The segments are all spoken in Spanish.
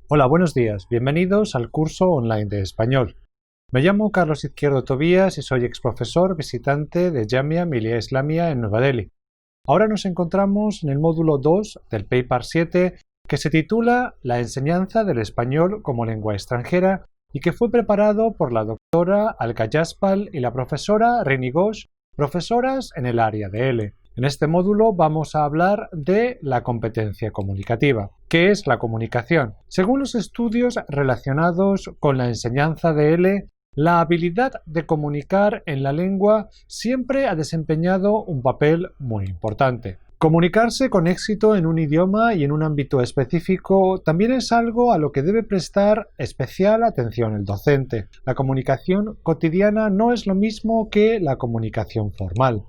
Hola, buenos días. Bienvenidos al curso online de español. Me llamo Carlos Izquierdo Tobías y soy exprofesor visitante de Jamia Millia Islamia en Nueva Delhi. Ahora nos encontramos en el módulo 2 del Paper 7 que se titula La enseñanza del español como lengua extranjera y que fue preparado por la doctora Alka Jaspal y la profesora Rini Ghosh, profesoras en el área de L. En este módulo vamos a hablar de la competencia comunicativa. ¿Qué es la comunicación? Según los estudios relacionados con la enseñanza de L, la habilidad de comunicar en la lengua siempre ha desempeñado un papel muy importante. Comunicarse con éxito en un idioma y en un ámbito específico también es algo a lo que debe prestar especial atención el docente. La comunicación cotidiana no es lo mismo que la comunicación formal.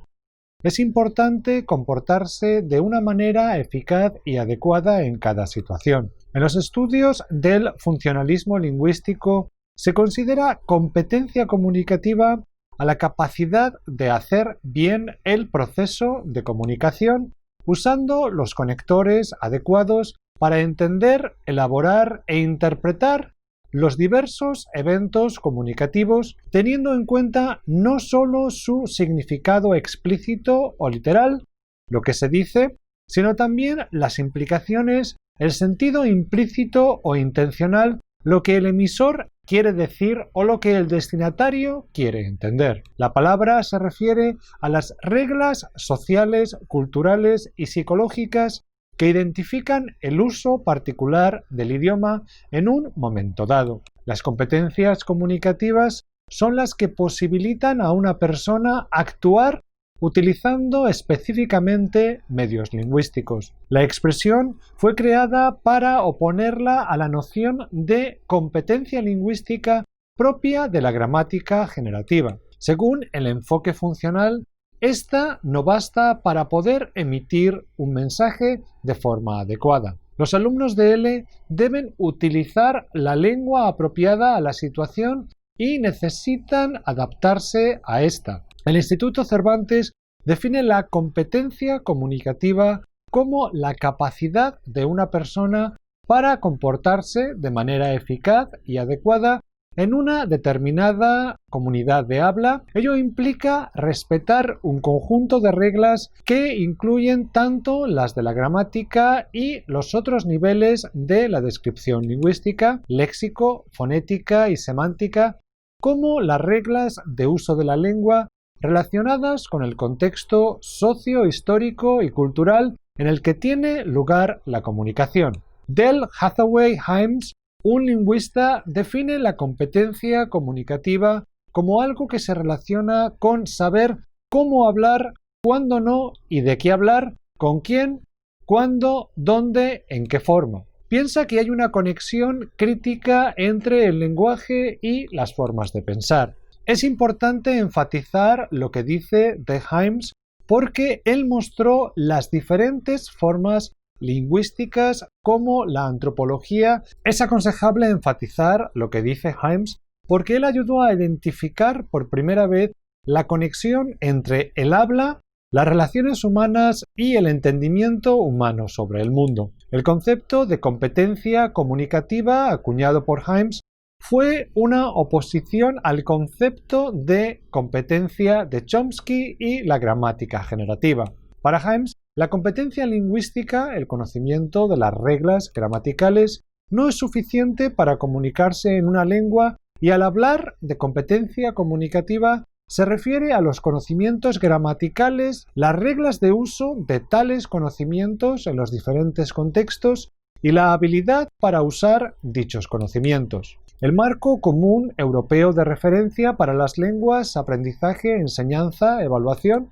Es importante comportarse de una manera eficaz y adecuada en cada situación. En los estudios del funcionalismo lingüístico se considera competencia comunicativa a la capacidad de hacer bien el proceso de comunicación usando los conectores adecuados para entender, elaborar e interpretar los diversos eventos comunicativos, teniendo en cuenta no solo su significado explícito o literal, lo que se dice, sino también las implicaciones, el sentido implícito o intencional, lo que el emisor quiere decir o lo que el destinatario quiere entender. La palabra se refiere a las reglas sociales, culturales y psicológicas que identifican el uso particular del idioma en un momento dado. Las competencias comunicativas son las que posibilitan a una persona actuar utilizando específicamente medios lingüísticos. La expresión fue creada para oponerla a la noción de competencia lingüística propia de la gramática generativa. Según el enfoque funcional, esta no basta para poder emitir un mensaje de forma adecuada. Los alumnos de L deben utilizar la lengua apropiada a la situación y necesitan adaptarse a esta. El Instituto Cervantes define la competencia comunicativa como la capacidad de una persona para comportarse de manera eficaz y adecuada en una determinada comunidad de habla. Ello implica respetar un conjunto de reglas que incluyen tanto las de la gramática y los otros niveles de la descripción lingüística, léxico, fonética y semántica, como las reglas de uso de la lengua relacionadas con el contexto socio-histórico y cultural en el que tiene lugar la comunicación. Del Hathaway Hymes, un lingüista, define la competencia comunicativa como algo que se relaciona con saber cómo hablar, cuándo no y de qué hablar, con quién, cuándo, dónde, en qué forma. Piensa que hay una conexión crítica entre el lenguaje y las formas de pensar. Es importante enfatizar lo que dice de Hymes porque él mostró las diferentes formas lingüísticas como la antropología. Es aconsejable enfatizar lo que dice Hymes porque él ayudó a identificar por primera vez la conexión entre el habla, las relaciones humanas y el entendimiento humano sobre el mundo. El concepto de competencia comunicativa acuñado por Hymes fue una oposición al concepto de competencia de Chomsky y la gramática generativa. Para Hymes, la competencia lingüística, el conocimiento de las reglas gramaticales, no es suficiente para comunicarse en una lengua y al hablar de competencia comunicativa se refiere a los conocimientos gramaticales, las reglas de uso de tales conocimientos en los diferentes contextos y la habilidad para usar dichos conocimientos. El Marco Común Europeo de Referencia para las Lenguas, Aprendizaje, Enseñanza, Evaluación,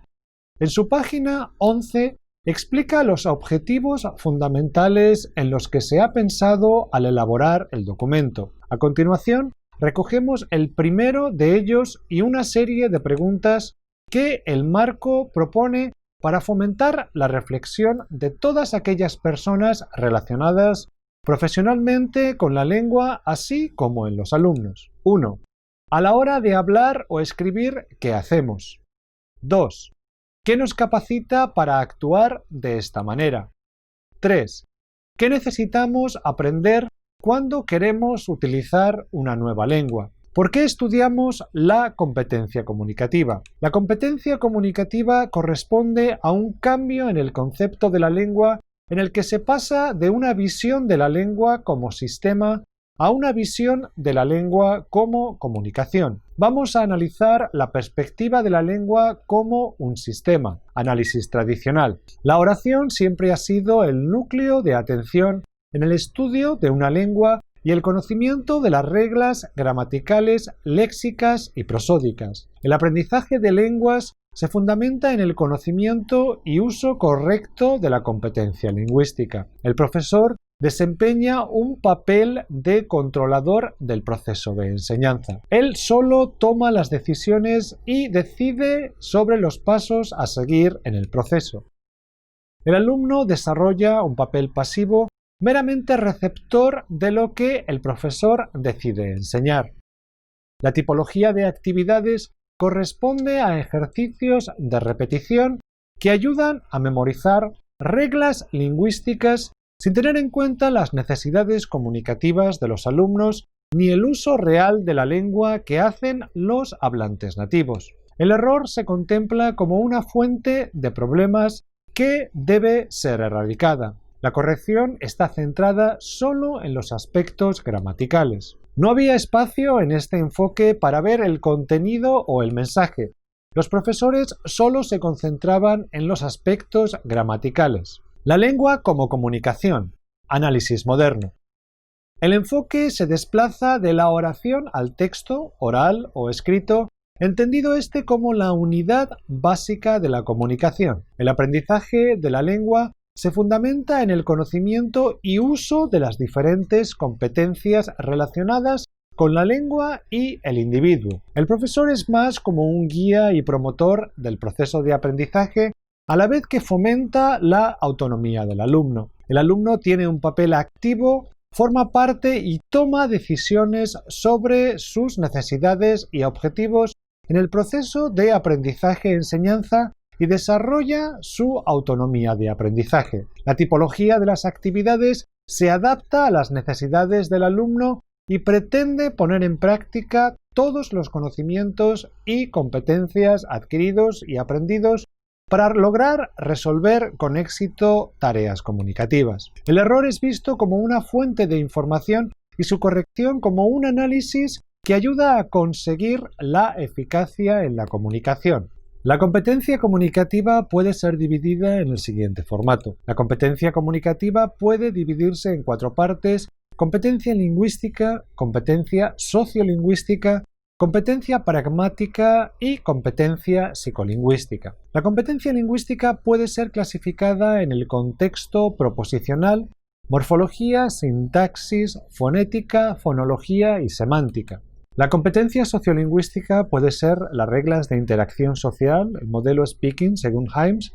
en su página 11 explica los objetivos fundamentales en los que se ha pensado al elaborar el documento. A continuación, recogemos el primero de ellos y una serie de preguntas que el marco propone para fomentar la reflexión de todas aquellas personas relacionadas profesionalmente con la lengua, así como en los alumnos. 1. A la hora de hablar o escribir, ¿qué hacemos? 2. ¿Qué nos capacita para actuar de esta manera? 3. ¿Qué necesitamos aprender cuando queremos utilizar una nueva lengua. ¿Por qué estudiamos la competencia comunicativa? La competencia comunicativa corresponde a un cambio en el concepto de la lengua en el que se pasa de una visión de la lengua como sistema a una visión de la lengua como comunicación. Vamos a analizar la perspectiva de la lengua como un sistema, análisis tradicional. La oración siempre ha sido el núcleo de atención en el estudio de una lengua y el conocimiento de las reglas gramaticales, léxicas y prosódicas. El aprendizaje de lenguas se fundamenta en el conocimiento y uso correcto de la competencia lingüística. El profesor desempeña un papel de controlador del proceso de enseñanza. Él solo toma las decisiones y decide sobre los pasos a seguir en el proceso. El alumno desarrolla un papel pasivo meramente receptor de lo que el profesor decide enseñar. La tipología de actividades corresponde a ejercicios de repetición que ayudan a memorizar reglas lingüísticas sin tener en cuenta las necesidades comunicativas de los alumnos ni el uso real de la lengua que hacen los hablantes nativos. El error se contempla como una fuente de problemas que debe ser erradicada. La corrección está centrada solo en los aspectos gramaticales. No había espacio en este enfoque para ver el contenido o el mensaje. Los profesores solo se concentraban en los aspectos gramaticales. La lengua como comunicación. Análisis moderno. El enfoque se desplaza de la oración al texto, oral o escrito, entendido este como la unidad básica de la comunicación. El aprendizaje de la lengua se fundamenta en el conocimiento y uso de las diferentes competencias relacionadas con la lengua y el individuo. El profesor es más como un guía y promotor del proceso de aprendizaje, a la vez que fomenta la autonomía del alumno. El alumno tiene un papel activo, forma parte y toma decisiones sobre sus necesidades y objetivos en el proceso de aprendizaje-enseñanza y desarrolla su autonomía de aprendizaje. La tipología de las actividades se adapta a las necesidades del alumno y pretende poner en práctica todos los conocimientos y competencias adquiridos y aprendidos para lograr resolver con éxito tareas comunicativas. El error es visto como una fuente de información y su corrección como un análisis que ayuda a conseguir la eficacia en la comunicación. La competencia comunicativa puede ser dividida en el siguiente formato. La competencia comunicativa puede dividirse en 4 partes: competencia lingüística, competencia sociolingüística, competencia pragmática y competencia psicolingüística. La competencia lingüística puede ser clasificada en el contexto proposicional, morfología, sintaxis, fonética, fonología y semántica. La competencia sociolingüística puede ser las reglas de interacción social, el modelo Speaking según Himes,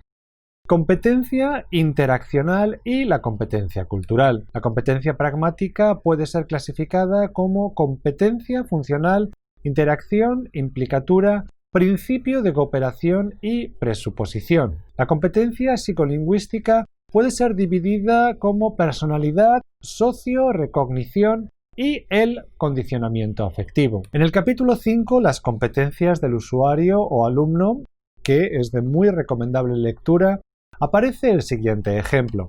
competencia interaccional y la competencia cultural. La competencia pragmática puede ser clasificada como competencia funcional, interacción, implicatura, principio de cooperación y presuposición. La competencia psicolingüística puede ser dividida como personalidad, socio-recognición y el condicionamiento afectivo. En el capítulo 5, las competencias del usuario o alumno, que es de muy recomendable lectura, aparece el siguiente ejemplo.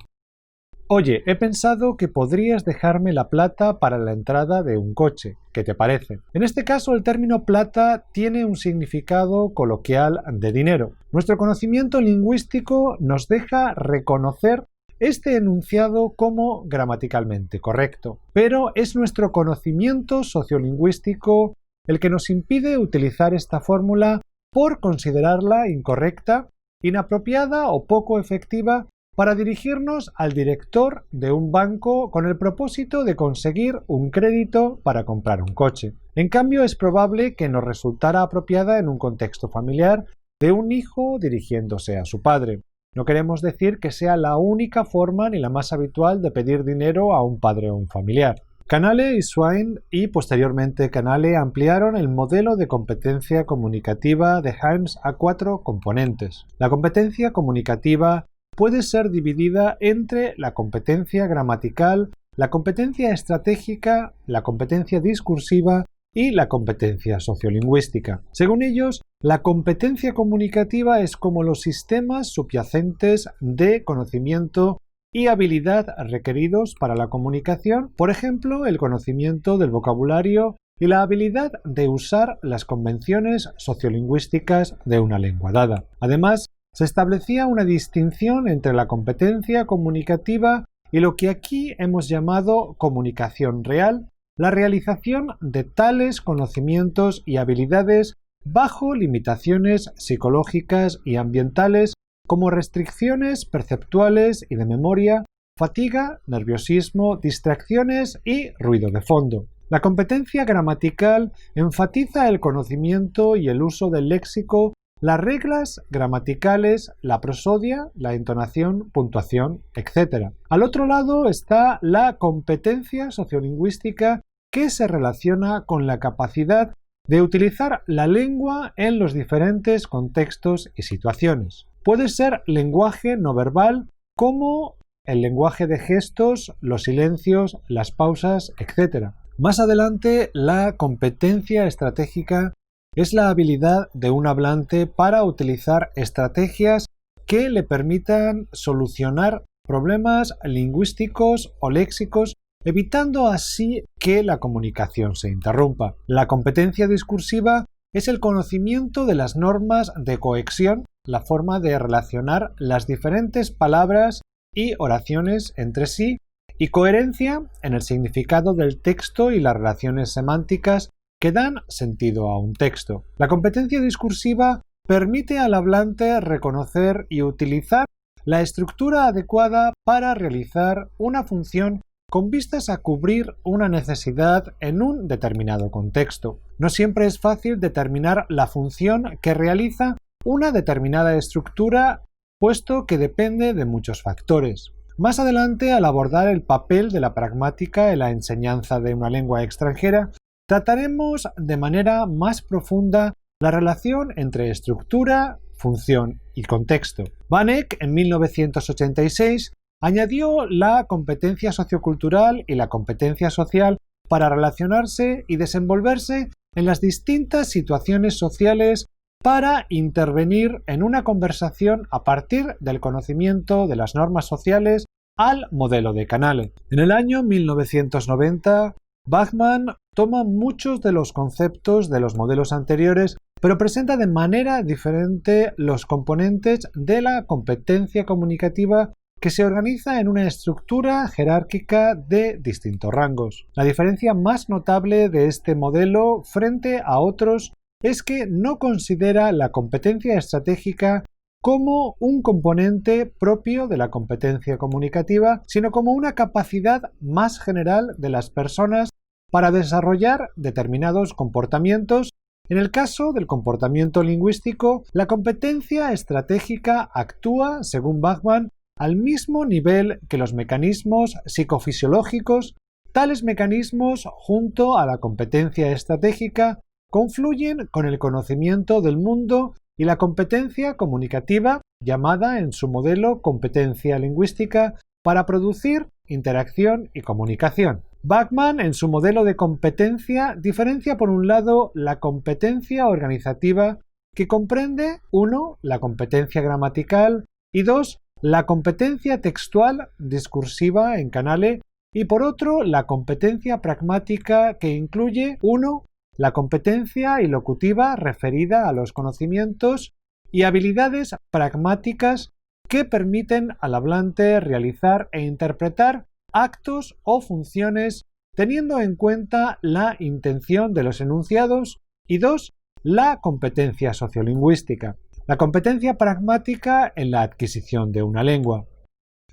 Oye, he pensado que podrías dejarme la plata para la entrada de un coche. ¿Qué te parece? En este caso, el término plata tiene un significado coloquial de dinero. Nuestro conocimiento lingüístico nos deja reconocer este enunciado como gramaticalmente correcto, pero es nuestro conocimiento sociolingüístico el que nos impide utilizar esta fórmula por considerarla incorrecta, inapropiada o poco efectiva para dirigirnos al director de un banco con el propósito de conseguir un crédito para comprar un coche. En cambio, es probable que nos resultara apropiada en un contexto familiar de un hijo dirigiéndose a su padre. No queremos decir que sea la única forma ni la más habitual de pedir dinero a un padre o un familiar. Canale y Swain y posteriormente Canale ampliaron el modelo de competencia comunicativa de Himes a 4 componentes. La competencia comunicativa puede ser dividida entre la competencia gramatical, la competencia estratégica, la competencia discursiva y la competencia sociolingüística. Según ellos, la competencia comunicativa es como los sistemas subyacentes de conocimiento y habilidad requeridos para la comunicación, por ejemplo, el conocimiento del vocabulario y la habilidad de usar las convenciones sociolingüísticas de una lengua dada. Además, se establecía una distinción entre la competencia comunicativa y lo que aquí hemos llamado comunicación real, la realización de tales conocimientos y habilidades bajo limitaciones psicológicas y ambientales como restricciones perceptuales y de memoria, fatiga, nerviosismo, distracciones y ruido de fondo. La competencia gramatical enfatiza el conocimiento y el uso del léxico, las reglas gramaticales, la prosodia, la entonación, puntuación, etc. Al otro lado está la competencia sociolingüística, que se relaciona con la capacidad de utilizar la lengua en los diferentes contextos y situaciones. Puede ser lenguaje no verbal como el lenguaje de gestos, los silencios, las pausas, etc. Más adelante, la competencia estratégica es la habilidad de un hablante para utilizar estrategias que le permitan solucionar problemas lingüísticos o léxicos, evitando así que la comunicación se interrumpa. La competencia discursiva es el conocimiento de las normas de cohesión, la forma de relacionar las diferentes palabras y oraciones entre sí, y coherencia en el significado del texto y las relaciones semánticas que dan sentido a un texto. La competencia discursiva permite al hablante reconocer y utilizar la estructura adecuada para realizar una función con vistas a cubrir una necesidad en un determinado contexto. No siempre es fácil determinar la función que realiza una determinada estructura, puesto que depende de muchos factores. Más adelante, al abordar el papel de la pragmática en la enseñanza de una lengua extranjera, trataremos de manera más profunda la relación entre estructura, función y contexto. Van Eck, en 1986, añadió la competencia sociocultural y la competencia social para relacionarse y desenvolverse en las distintas situaciones sociales para intervenir en una conversación a partir del conocimiento de las normas sociales al modelo de Canale. En el año 1990, Bachmann toma muchos de los conceptos de los modelos anteriores, pero presenta de manera diferente los componentes de la competencia comunicativa que se organiza en una estructura jerárquica de distintos rangos. La diferencia más notable de este modelo frente a otros es que no considera la competencia estratégica como un componente propio de la competencia comunicativa, sino como una capacidad más general de las personas para desarrollar determinados comportamientos. En el caso del comportamiento lingüístico, la competencia estratégica actúa, según Bachmann, al mismo nivel que los mecanismos psicofisiológicos. Tales mecanismos, junto a la competencia estratégica, confluyen con el conocimiento del mundo y la competencia comunicativa, llamada en su modelo competencia lingüística, para producir interacción y comunicación. Bachmann, en su modelo de competencia, diferencia por un lado la competencia organizativa, que comprende 1. La competencia gramatical y 2. La competencia textual discursiva en Canale, y por otro la competencia pragmática, que incluye 1. La competencia ilocutiva referida a los conocimientos y habilidades pragmáticas que permiten al hablante realizar e interpretar actos o funciones teniendo en cuenta la intención de los enunciados, y 2. La competencia sociolingüística. La competencia pragmática en la adquisición de una lengua.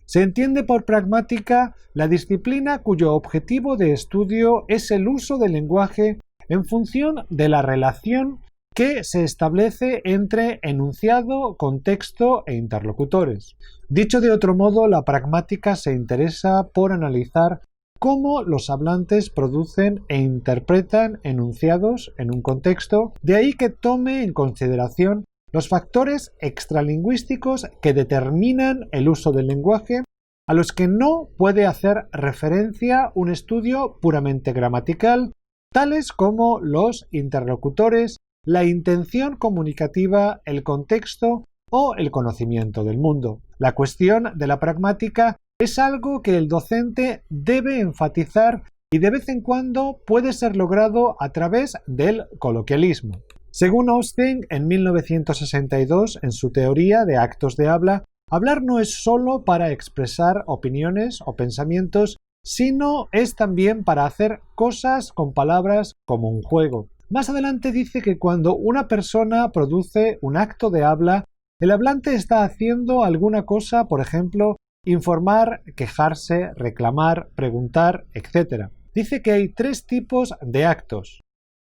Se entiende por pragmática la disciplina cuyo objetivo de estudio es el uso del lenguaje en función de la relación que se establece entre enunciado, contexto e interlocutores. Dicho de otro modo, la pragmática se interesa por analizar cómo los hablantes producen e interpretan enunciados en un contexto, de ahí que tome en consideración los factores extralingüísticos que determinan el uso del lenguaje, a los que no puede hacer referencia un estudio puramente gramatical, tales como los interlocutores, la intención comunicativa, el contexto o el conocimiento del mundo. La cuestión de la pragmática es algo que el docente debe enfatizar y de vez en cuando puede ser logrado a través del coloquialismo. Según Austin, en 1962, en su teoría de actos de habla, hablar no es solo para expresar opiniones o pensamientos, sino es también para hacer cosas con palabras como un juego. Más adelante dice que cuando una persona produce un acto de habla, el hablante está haciendo alguna cosa, por ejemplo, informar, quejarse, reclamar, preguntar, etc. Dice que hay 3 tipos de actos.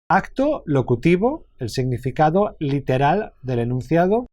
Acto locutivo, el significado literal del enunciado.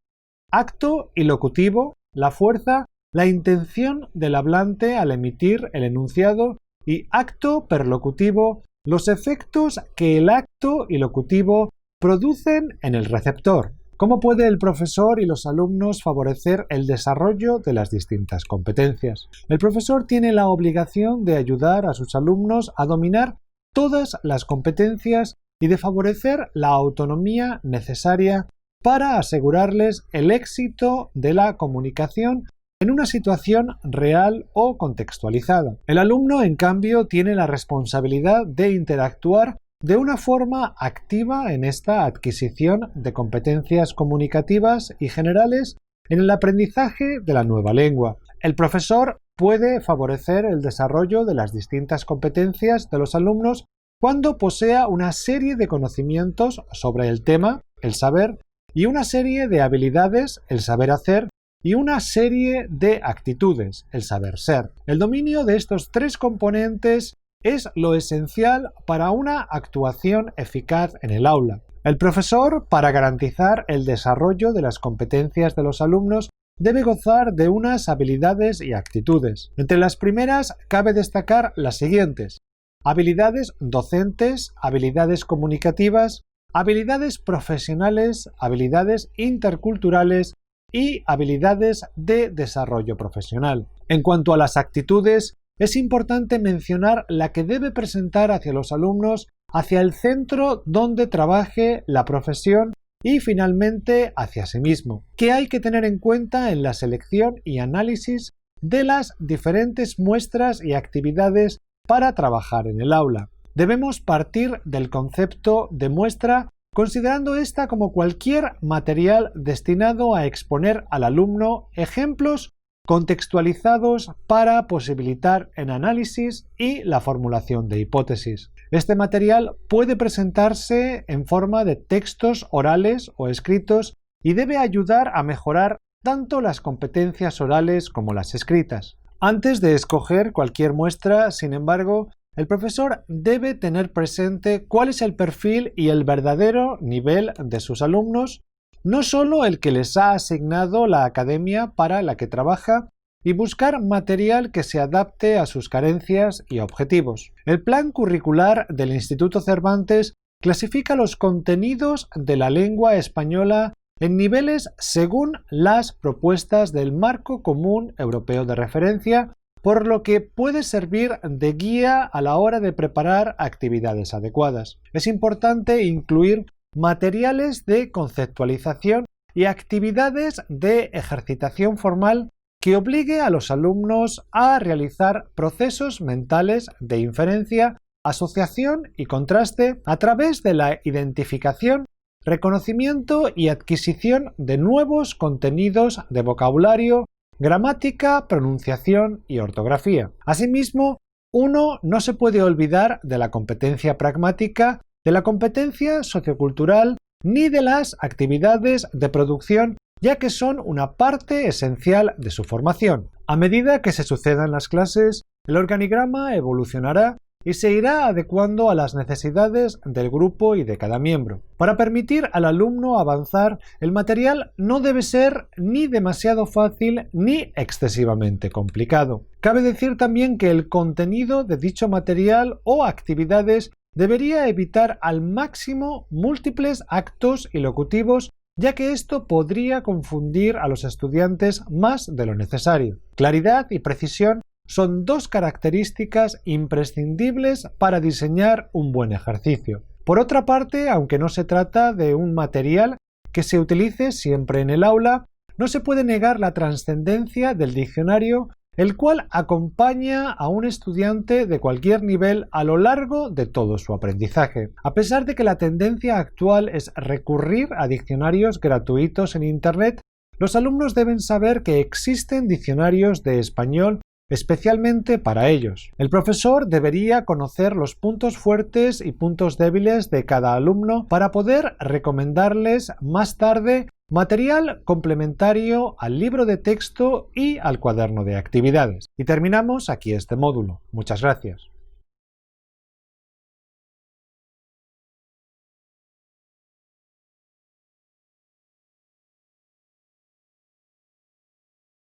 Acto ilocutivo, la fuerza, la intención del hablante al emitir el enunciado. Y acto perlocutivo, los efectos que el acto ilocutivo producen en el receptor. ¿Cómo puede el profesor y los alumnos favorecer el desarrollo de las distintas competencias? El profesor tiene la obligación de ayudar a sus alumnos a dominar todas las competencias y de favorecer la autonomía necesaria para asegurarles el éxito de la comunicación en una situación real o contextualizada. El alumno, en cambio, tiene la responsabilidad de interactuar de una forma activa en esta adquisición de competencias comunicativas y generales en el aprendizaje de la nueva lengua. El profesor puede favorecer el desarrollo de las distintas competencias de los alumnos cuando posea una serie de conocimientos sobre el tema, el saber, y una serie de habilidades, el saber hacer, y una serie de actitudes, el saber ser. El dominio de estos 3 componentes es lo esencial para una actuación eficaz en el aula. El profesor, para garantizar el desarrollo de las competencias de los alumnos, debe gozar de unas habilidades y actitudes. Entre las primeras cabe destacar las siguientes: habilidades docentes, habilidades comunicativas, habilidades profesionales, habilidades interculturales y habilidades de desarrollo profesional. En cuanto a las actitudes, es importante mencionar la que debe presentar hacia los alumnos, hacia el centro donde trabaje la profesión y finalmente hacia sí mismo. ¿Qué hay que tener en cuenta en la selección y análisis de las diferentes muestras y actividades para trabajar en el aula? Debemos partir del concepto de muestra, considerando esta como cualquier material destinado a exponer al alumno ejemplos contextualizados para posibilitar el análisis y la formulación de hipótesis. Este material puede presentarse en forma de textos orales o escritos y debe ayudar a mejorar tanto las competencias orales como las escritas. Antes de escoger cualquier muestra, sin embargo, el profesor debe tener presente cuál es el perfil y el verdadero nivel de sus alumnos, no solo el que les ha asignado la academia para la que trabaja, y buscar material que se adapte a sus carencias y objetivos. El plan curricular del Instituto Cervantes clasifica los contenidos de la lengua española en niveles según las propuestas del Marco Común Europeo de Referencia, por lo que puede servir de guía a la hora de preparar actividades adecuadas. Es importante incluir materiales de conceptualización y actividades de ejercitación formal que obligue a los alumnos a realizar procesos mentales de inferencia, asociación y contraste a través de la identificación, reconocimiento y adquisición de nuevos contenidos de vocabulario, gramática, pronunciación y ortografía. Asimismo, uno no se puede olvidar de la competencia pragmática, de la competencia sociocultural ni de las actividades de producción, ya que son una parte esencial de su formación. A medida que se sucedan las clases, el organigrama evolucionará y se irá adecuando a las necesidades del grupo y de cada miembro. Para permitir al alumno avanzar, el material no debe ser ni demasiado fácil ni excesivamente complicado. Cabe decir también que el contenido de dicho material o actividades debería evitar al máximo múltiples actos ilocutivos ya que esto podría confundir a los estudiantes más de lo necesario. Claridad y precisión son dos características imprescindibles para diseñar un buen ejercicio. Por otra parte, aunque no se trata de un material que se utilice siempre en el aula, no se puede negar la trascendencia del diccionario, el cual acompaña a un estudiante de cualquier nivel a lo largo de todo su aprendizaje. A pesar de que la tendencia actual es recurrir a diccionarios gratuitos en Internet, los alumnos deben saber que existen diccionarios de español especialmente para ellos. El profesor debería conocer los puntos fuertes y puntos débiles de cada alumno para poder recomendarles más tarde material complementario al libro de texto y al cuaderno de actividades. Y terminamos aquí este módulo. Muchas gracias.